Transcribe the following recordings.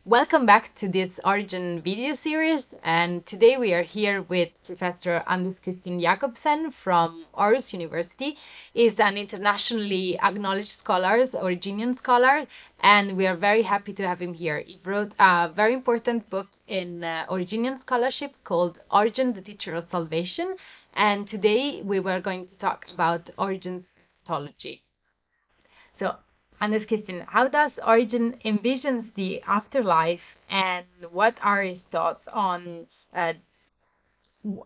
Welcome back to this Origin video series, and today we are here with Professor Anders Christian Jacobsen from Aarhus University. He is an internationally acknowledged scholar, Originian scholar, and we are very happy to have him here. He wrote a very important book in Originian scholarship called Origen, the Teacher of Salvation, and today we were going to talk about Origen's mythology. So, Anders Christian, how does Origen envisions the afterlife, and what are his thoughts on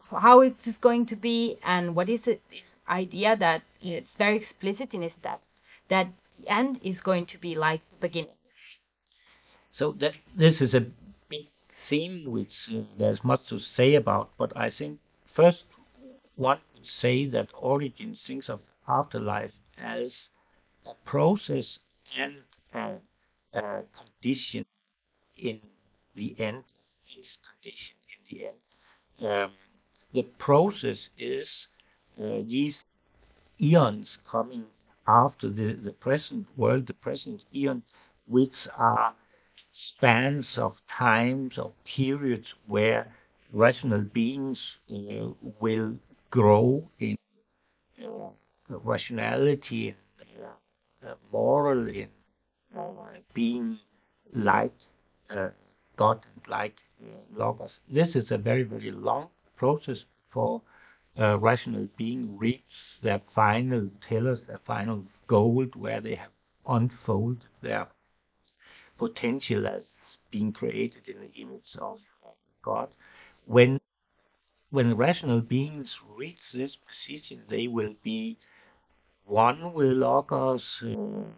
how it is going to be, and what is it, this idea that it's very explicit in his text that the end is going to be like the beginning? So this is a big theme which there's much to say about, but I think first one could say that Origen thinks of afterlife as a process and a condition in the end. This condition in the end. The process is these eons coming after the present world, the present eon, which are spans of times or periods where rational beings will grow in rationality, moral, in being like God and like Logos. This is a very, very long process for rational being reach their final tellers, their final goal, where they have unfolded their potential as being created in the image of God. When rational beings reach this position, they will be one with Logos and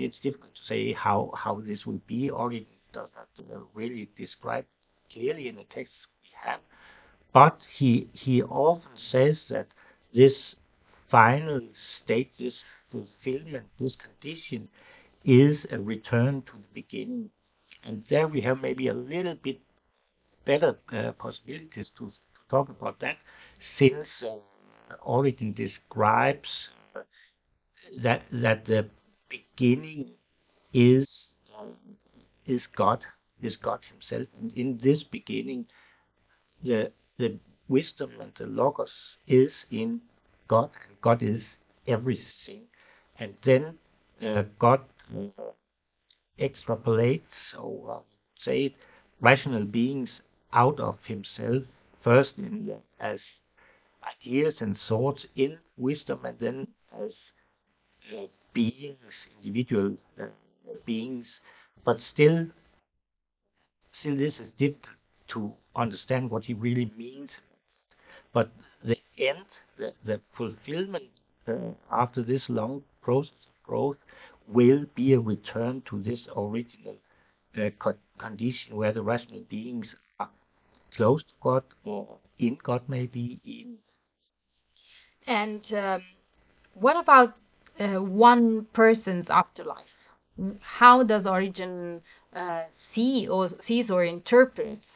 it's difficult to say how this will be, or it does not really describe clearly in the text we have. But he often says that this final state, this fulfillment, this condition, is a return to the beginning. And there we have maybe a little bit better possibilities to talk about that, since Origen describes that the beginning is God, is God Himself, and in this beginning, the wisdom and the Logos is in God, and God is everything, and then God extrapolates, or say, rational beings out of Himself, first as ideas and thoughts in wisdom, and then as beings, individual beings. But still this is difficult to understand what he really means. But the end, the fulfillment after this long process of growth, will be a return to this original condition where the rational beings are close to God, or in God, maybe in. And what about one person's afterlife? How does Origen sees or interprets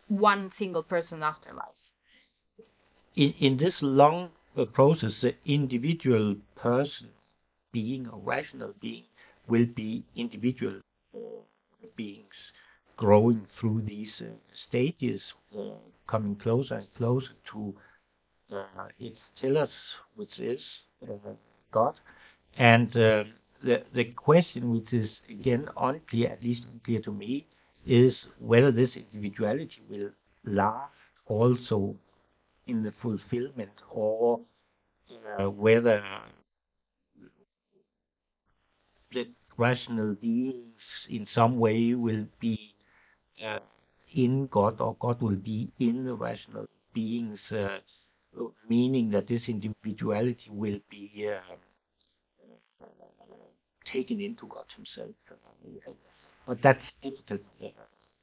one single person's afterlife? In this long process, the individual person, being a rational being, will be individual beings growing through these stages, coming closer and closer to its tellers, which is God. And the question, which is again unclear, at least unclear to me, is whether this individuality will last also in the fulfillment, or whether the rational beings in some way will be in God, or God will be in the rational beings, meaning that this individuality will be taken into God Himself. But that's difficult,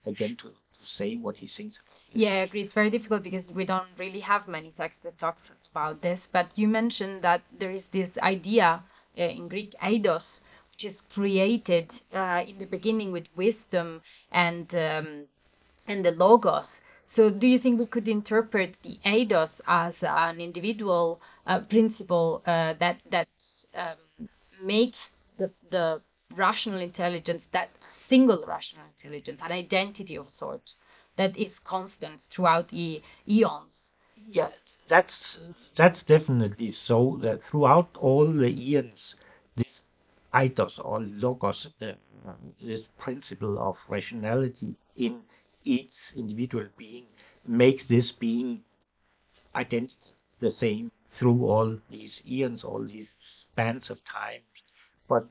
again, to say what he thinks about this. Yeah, I agree. It's very difficult because we don't really have many texts that talk about this. But you mentioned that there is this idea in Greek, eidos, which is created in the beginning with wisdom and the logos. So, do you think we could interpret the eidos as an individual principle that makes the rational intelligence, that single rational intelligence, an identity of sorts that is constant throughout the eons. Yeah, that's definitely so. That throughout all the eons, this ethos or logos, this principle of rationality in each individual being, makes this being identical, the same through all these eons, all these spans of time. But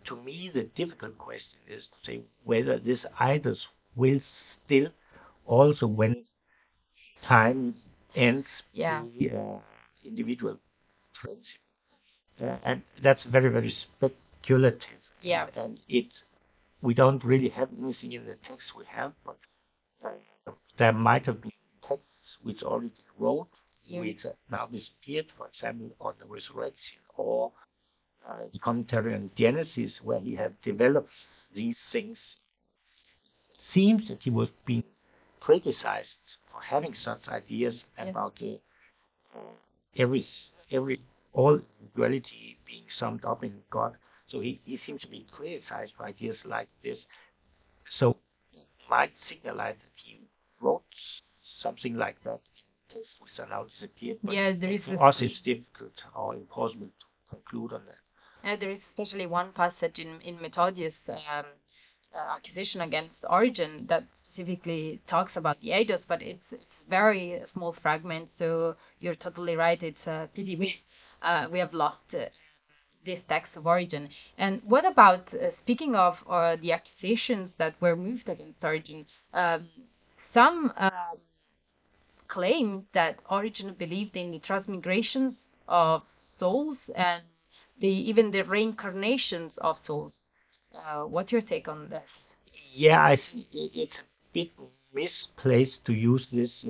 to me, the difficult question is to say whether this ethos will still also, when time ends, Yeah. be individual friendship. And that's very, very speculative. Yeah. And we don't really have anything in the text we have, but there might have been texts which already wrote, which now disappeared, for example, on the resurrection, or the commentary on Genesis, where he had developed these things. Seems that he was being criticized for having such ideas about every every all duality being summed up in God. So he seems to be criticized for ideas like this. So it might signalize that he wrote something like that in text which are now disappeared. But for us it's difficult or impossible to conclude on that. There is especially one passage in Methodius' accusation against Origen that specifically talks about the Eidos, but it's very small fragment. So you're totally right. It's a pity we have lost this text of Origen. And what about speaking of the accusations that were moved against Origen? Some claim that Origen believed in the transmigrations of souls and even the reincarnations of souls. What's your take on this? Yeah, I think it's a bit misplaced to use this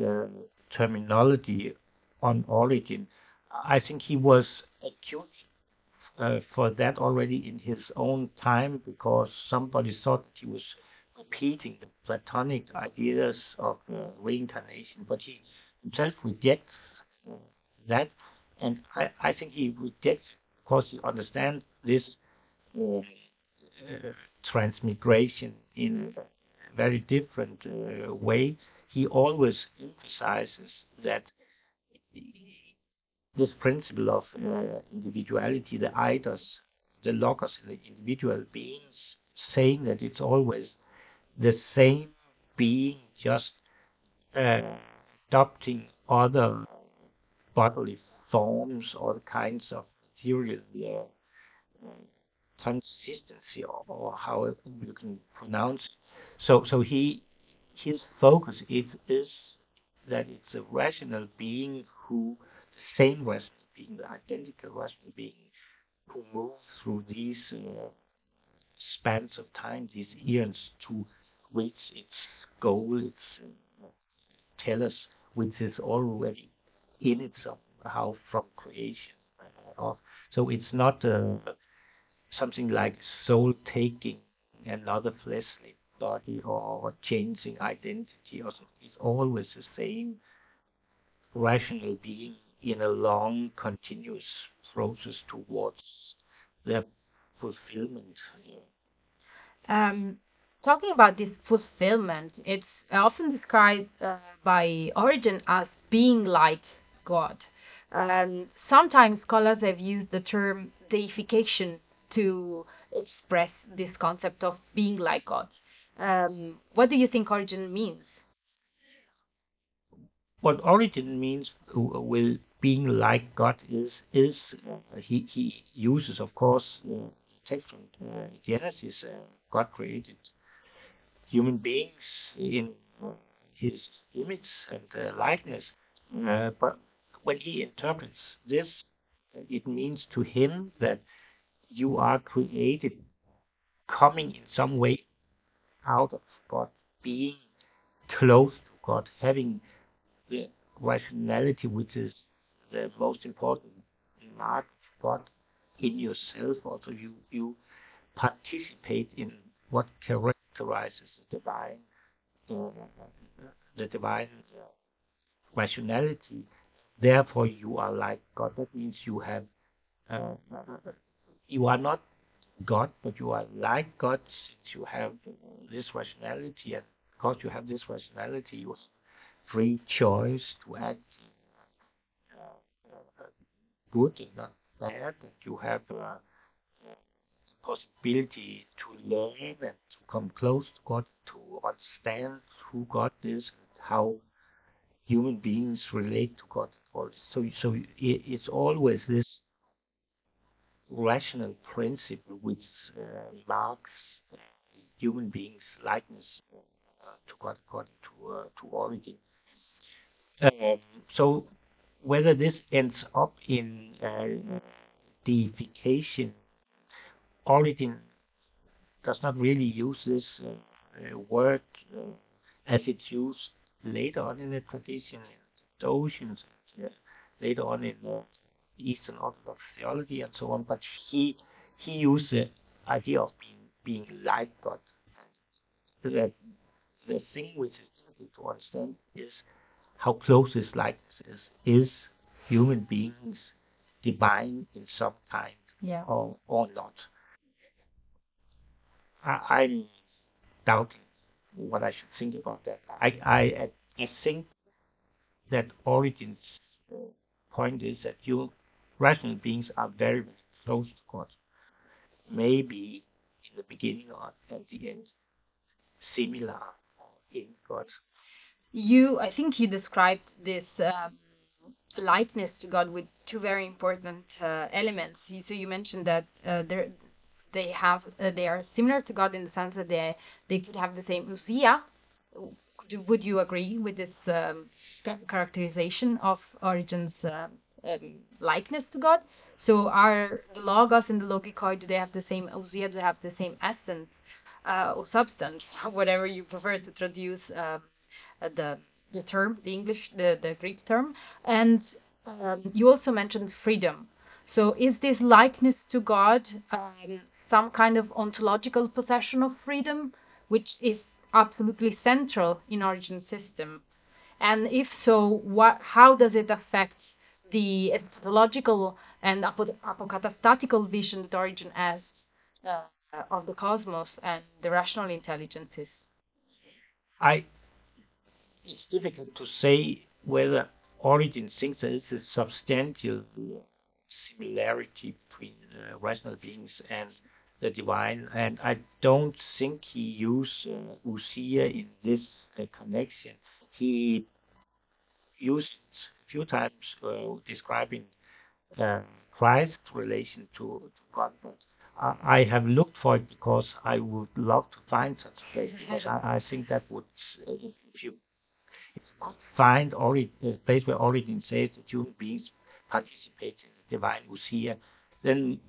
terminology on Origen. I think he was accused for that already in his own time, because somebody thought he was repeating the Platonic ideas of reincarnation, but he himself rejects uh, that, and I think he rejects it because he understands this transmigration in a very different way. He always emphasizes that this principle of individuality, the idos, the logos in the individual beings, saying that it's always the same being, just uh, adopting other bodily forms, all kinds of material consistency, or how you can pronounce it. So his focus is that it's a rational being who, the same rational being, the identical rational being, who moves through these spans of time, these eons, to reach its goal, its telos, which is already in it somehow from creation. Of so it's not something like soul taking another fleshly body or changing identity or something. It's always the same rational being in a long, continuous process towards their fulfillment. Talking about this fulfillment, it's often described by Origen as being like God. Sometimes scholars have used the term deification to express this concept of being like God. What do you think Origen means? What Origen means with being like God is he uses, of course, text from Genesis. God created human beings in his image and likeness. But when he interprets this, it means to him that you are created coming in some way out of God, being close to God, having the rationality, which is the most important mark of God in yourself. Also, you participate in what characterizes uh, the divine rationality. Therefore, you are like God. That means you have, you are not God, but you are like God since you have this rationality, and because you have this rationality, you have free choice to act good and not bad, and you have possibility to learn and to come close to God, to understand who God is and how human beings relate to God. So it's always this rational principle which marks human beings' likeness to God according to Origen. Um, so whether this ends up in deification, Origen does not really use this word as it's used later on in the tradition in the Oceans, later on in Eastern Orthodox theology and so on. But he used the idea of being like God. The thing which is difficult to understand is how close this likeness is. Is human beings divine in some kind, Yeah. or not? I'm doubting what I should think about that. I think that Origen's point is that you rational beings are very, very close to God. Maybe in the beginning or at the end, similar in God. I think you described this likeness to God with two very important elements. So you mentioned that they are similar to God in the sense that they could have the same usia. Would you agree with this characterization of Origen's likeness to God? So are the logos and the logikoi, do they have the same usia? Do they have the same essence or substance, whatever you prefer to traduce the term, the English, the Greek term? And you also mentioned freedom. So is this likeness to God some kind of ontological possession of freedom, which is absolutely central in Origen's system? And if so, how does it affect the eschatological and apocatastatical vision that Origen has of the cosmos and the rational intelligences? I It's difficult to say whether Origen thinks there is a substantial similarity between rational beings and the divine, and I don't think he used ousia in this connection. He used a few times describing Christ's relation to God, but I have looked for it because I would love to find such a place, because I think that would, if you find a place where Origen says that human beings participate in the divine ousia, then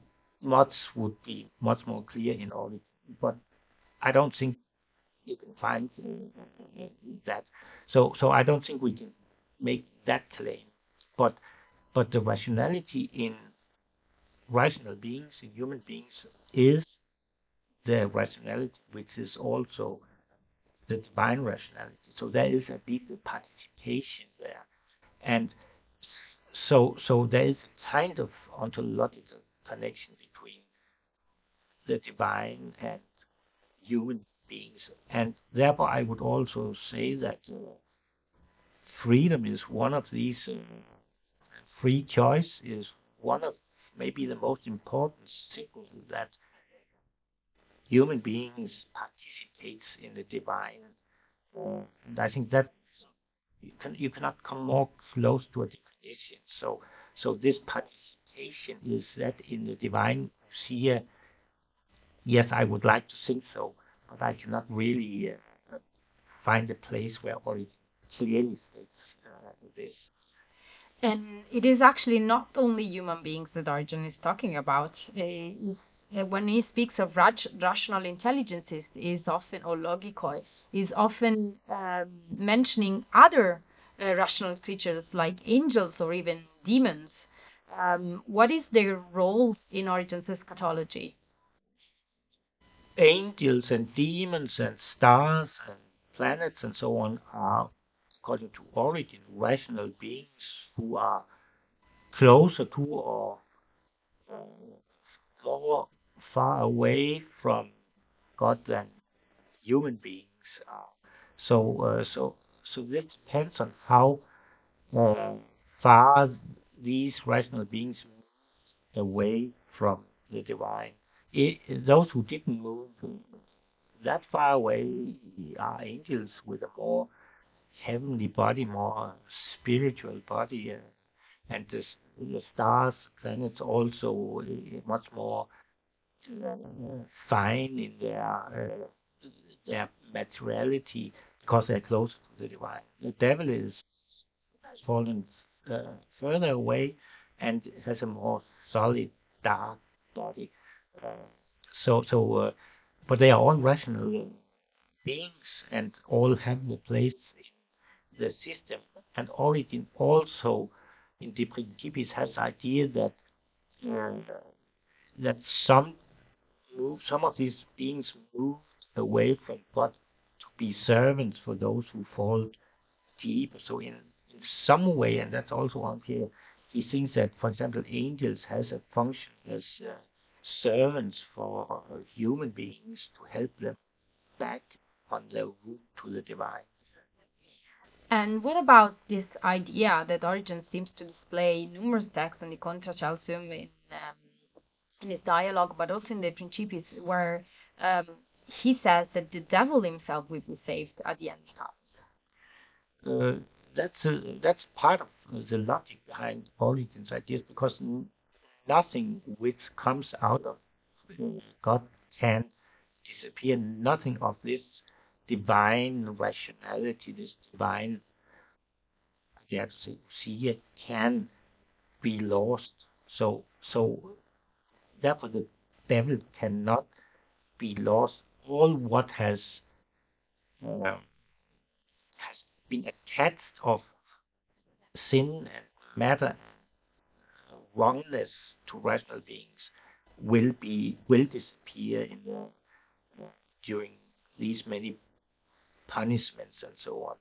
much would be much more clear in Origen. But I don't think you can find that. So I don't think we can make that claim. But the rationality in rational beings, in human beings, is the rationality which is also the divine rationality. So there is at least a participation there. And so there is a kind of ontological connection between the divine and human beings. And therefore, I would also say that freedom is one of these, free choice is one of maybe the most important signals that human beings participate in the divine. And I think that you cannot come more close to a definition. So this participation is that in the divine sphere. Yes, I would like to think so, but I cannot really find a place where it clearly states this. And it is actually not only human beings that Origen is talking about. When he speaks of rational intelligences, is often, or logikoi, is often mentioning other rational creatures like angels or even demons. What is their role in Origen's eschatology? Angels and demons and stars and planets and so on are, according to Origen, rational beings who are closer to or more far away from God than human beings are. So this depends on how uh, far these rational beings move away from the divine. Those who didn't move that far away are angels with a more heavenly body, more spiritual body, and the stars, planets also much more uh, fine in their materiality because they're closer to the divine. The devil is fallen further away and has a more solid, dark body. Uh, but they are all rational beings and all have their place in the system. And Origin also, in De Principiis, has the idea uh, that some of these beings moved away from God to be servants for those who fall deep. So in some way, and that's also on here, he thinks that, for example, angels has a function as servants for human beings to help them back on their route to the divine. And what about this idea that Origen seems to display numerous texts on the Contra Chalcium in his dialogue, but also in the Principies, where he says that the devil himself will be saved at the end of time? That's part of the logic behind Origen's ideas, because nothing which comes out of God can disappear. Nothing of this divine rationality, this divine, I dare to say, see, can be lost. So therefore the devil cannot be lost. All what has been attached of sin and matter, wrongness to rational beings will disappear during these many punishments and so on.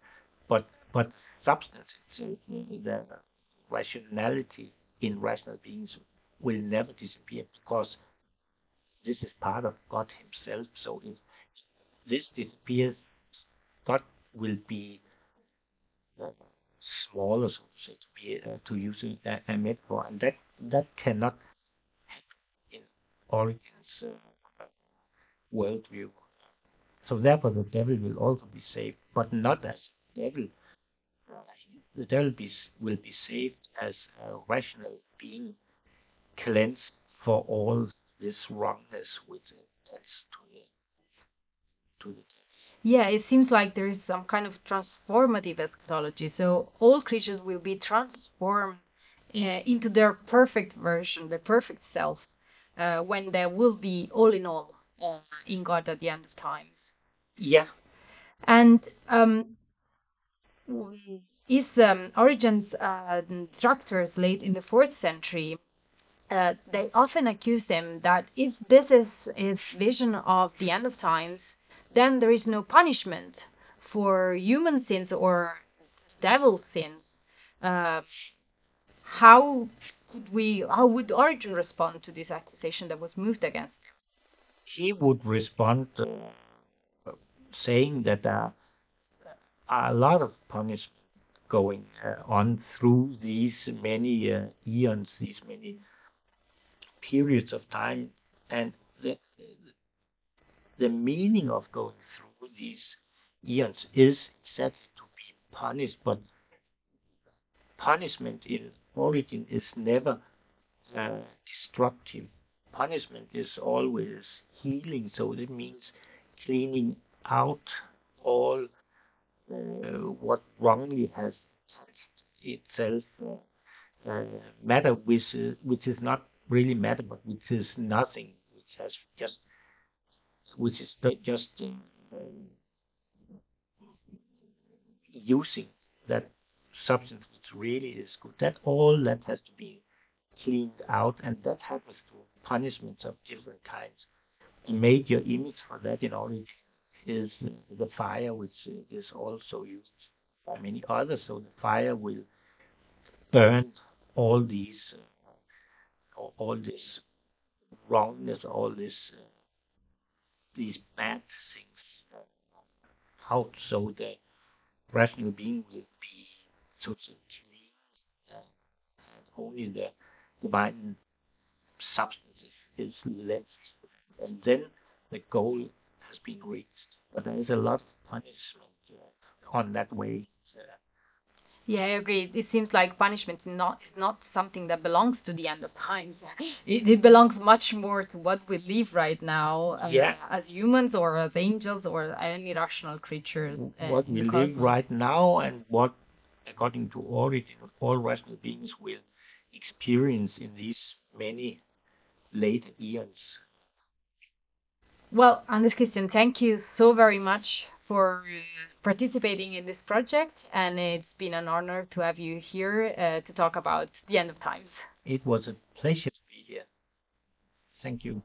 But substance itself, the rationality in rational beings will never disappear, because this is part of God Himself. So if this disappears, God will be uh, smaller, so to say, to use a metaphor, and that cannot happen in Origen's worldview. So therefore, the devil will also be saved, but not as devil. The devil will be saved as a rational being, cleansed for all this wrongness which attached to the devil. Yeah, it seems like there is some kind of transformative eschatology. So all creatures will be transformed into their perfect version, their perfect self, when there will be all in all in God at the end of time. Yeah. And is Origen's detractors late in the 4th century, they often accuse him that if this is his vision of the end of times, then there is no punishment for human sins or devil sins. How would Origen respond to this accusation that was moved against him? He would respond saying that there are a lot of punishment going on through these many eons, these many periods of time, and the meaning of going through these eons is exactly to be punished. But punishment in Origin is never destructive. Punishment is always healing, so it means cleaning out all what wrongly has touched itself. Matter which is not really matter, but which is nothing, which is just using that substance which really is good. That has to be cleaned out, and that happens to punishments of different kinds. A major image for that in Origin is the fire, which is also used by many others. So the fire will burn all these, all this wrongness, all these bad things out, so the rational being will be totally clean, and only the divine substance is left, and then the goal has been reached. But there is a lot of punishment on that way. Yeah, I agree. It seems like punishment is not something that belongs to the end of times. It belongs much more to what we live right now, Yeah, as humans or as angels or any rational creatures what in we the live cosmos. right now, and what, according to Origin, all rational beings will experience in these many later eons. Well, Anders Christian, thank you so very much for participating in this project, and it's been an honor to have you here to talk about the end of times. It was a pleasure to be here. Thank you.